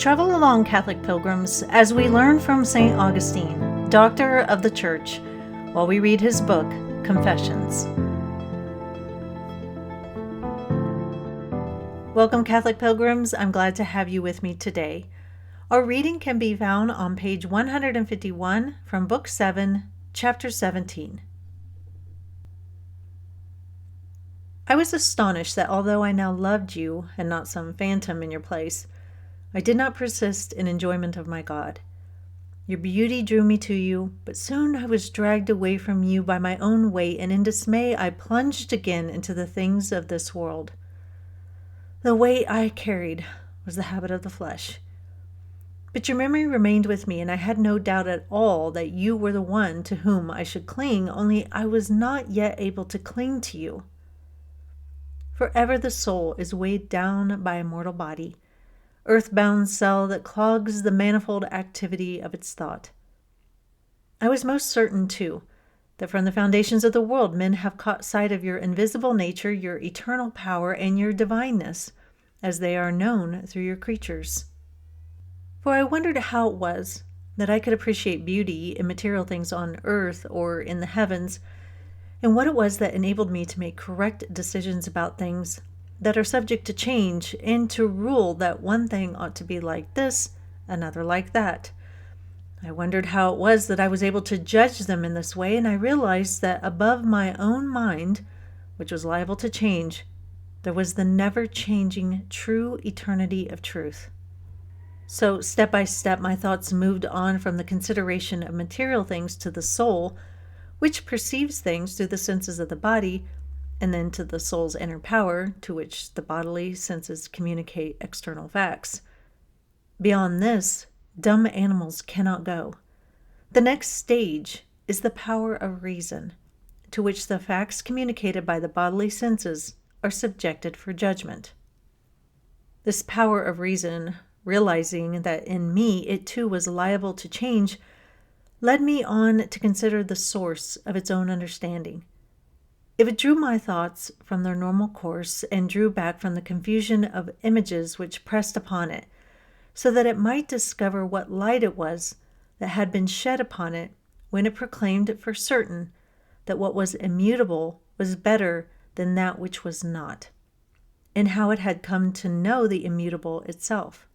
Travel along, Catholic pilgrims, as we learn from St. Augustine, Doctor of the Church, while we read his book, Confessions. Welcome, Catholic pilgrims. I'm glad to have you with me today. Our reading can be found on page 151 from Book 7, Chapter 17. I was astonished that although I now loved you, and not some phantom in your place, I did not persist in enjoyment of my God. Your beauty drew me to you, but soon I was dragged away from you by my own weight, and in dismay I plunged again into the things of this world. The weight I carried was the habit of the flesh. But your memory remained with me, and I had no doubt at all that you were the one to whom I should cling, only I was not yet able to cling to you. Forever the soul is weighed down by a mortal body, earthbound cell that clogs the manifold activity of its thought. I was most certain, too, that from the foundations of the world men have caught sight of your invisible nature, your eternal power, and your divineness, as they are known through your creatures. For I wondered how it was that I could appreciate beauty in material things on earth or in the heavens, and what it was that enabled me to make correct decisions about things that are subject to change, and to rule that one thing ought to be like this, another like that. I wondered how it was that I was able to judge them in this way, and I realized that above my own mind, which was liable to change, there was the never-changing true eternity of truth. So, step by step, my thoughts moved on from the consideration of material things to the soul, which perceives things through the senses of the body, and then to the soul's inner power, to which the bodily senses communicate external facts. Beyond this, dumb animals cannot go. The next stage is the power of reason, to which the facts communicated by the bodily senses are subjected for judgment. This power of reason, realizing that in me it too was liable to change, led me on to consider the source of its own understanding. If it drew my thoughts from their normal course and drew back from the confusion of images which pressed upon it, so that it might discover what light it was that had been shed upon it when it proclaimed for certain that what was immutable was better than that which was not, and how it had come to know the immutable itself.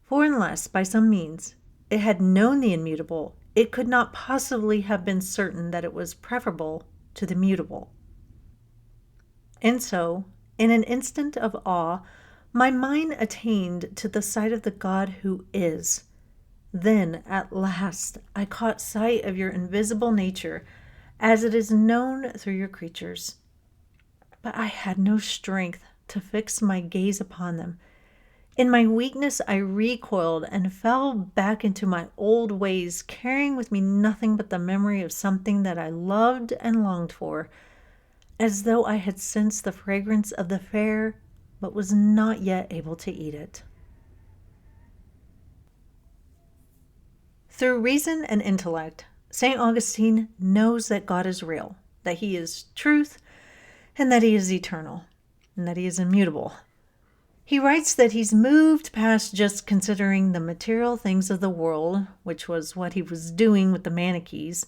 For unless, by some means, it had known the immutable, it could not possibly have been certain that it was preferable to the mutable. And so, in an instant of awe, my mind attained to the sight of the God who is. Then, at last, I caught sight of your invisible nature, as it is known through your creatures. But I had no strength to fix my gaze upon them. In my weakness, I recoiled and fell back into my old ways, carrying with me nothing but the memory of something that I loved and longed for, as though I had sensed the fragrance of the fair, but was not yet able to eat it. Through reason and intellect, St. Augustine knows that God is real, that he is truth, and that he is eternal, and that he is immutable. He writes that he's moved past just considering the material things of the world, which was what he was doing with the Manichees,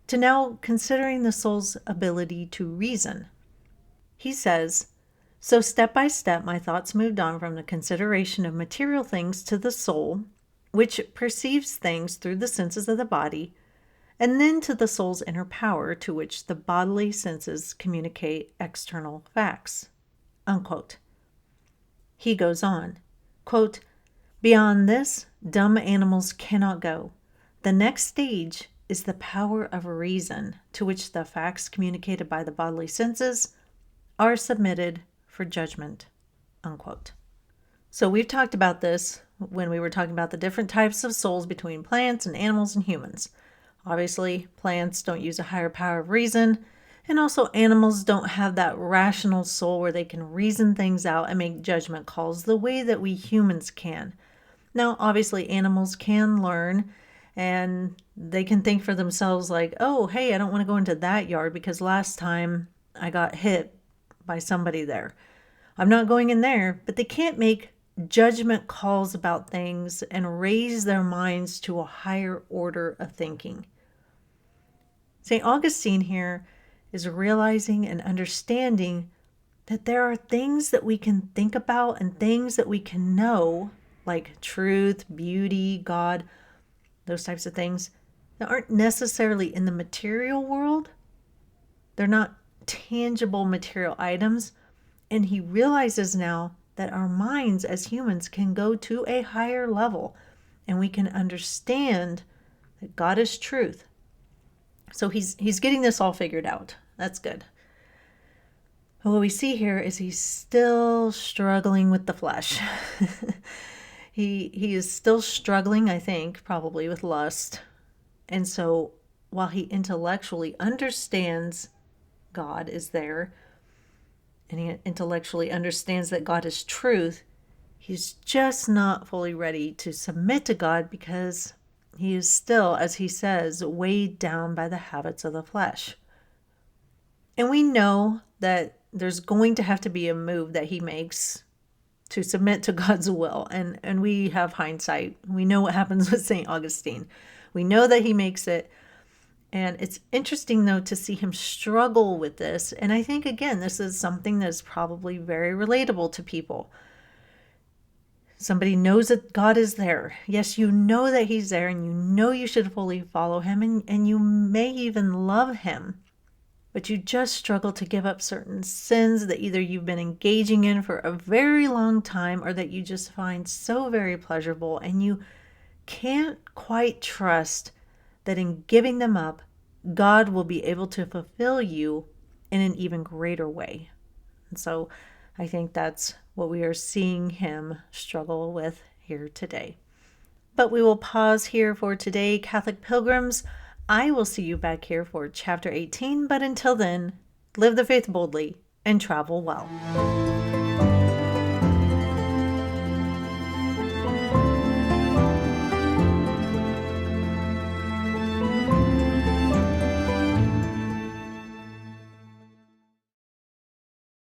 to now considering the soul's ability to reason. He says, so step by step my thoughts moved on from the consideration of material things to the soul, which perceives things through the senses of the body, and then to the soul's inner power, to which the bodily senses communicate external facts. Unquote. He goes on, quote, beyond this, dumb animals cannot go. The next stage is the power of reason, to which the facts communicated by the bodily senses are submitted for judgment. Unquote. So we've talked about this when we were talking about the different types of souls between plants and animals and humans. Obviously, plants don't use a higher power of reason, and also animals don't have that rational soul where they can reason things out and make judgment calls the way that we humans can. Now, obviously, animals can learn and they can think for themselves like, oh, hey, I don't want to go into that yard because last time I got hit by somebody there. I'm not going in there, but they can't make judgment calls about things and raise their minds to a higher order of thinking. St. Augustine here is realizing and understanding that there are things that we can think about and things that we can know, like truth, beauty, God, those types of things, that aren't necessarily in the material world. They're not tangible material items. And he realizes now that our minds as humans can go to a higher level and we can understand that God is truth. So he's getting this all figured out. That's good. But what we see here is he's still struggling with the flesh. He is still struggling, I think, probably with lust. And so while he intellectually understands God is there, and he intellectually understands that God is truth, he's just not fully ready to submit to God because he is still, as he says, weighed down by the habits of the flesh. And we know that there's going to have to be a move that he makes to submit to God's will. And we have hindsight. We know what happens with St. Augustine. We know that he makes it. And it's interesting, though, to see him struggle with this. And I think, again, this is something that's probably very relatable to people. Somebody knows that God is there. Yes, you know that he's there, and you know you should fully follow him, and you may even love him. But you just struggle to give up certain sins that either you've been engaging in for a very long time or that you just find so very pleasurable, and you can't quite trust that in giving them up, God will be able to fulfill you in an even greater way. And so I think that's what we are seeing him struggle with here today. But we will pause here for today, Catholic Pilgrims. I will see you back here for chapter 18, but until then, live the faith boldly and travel well.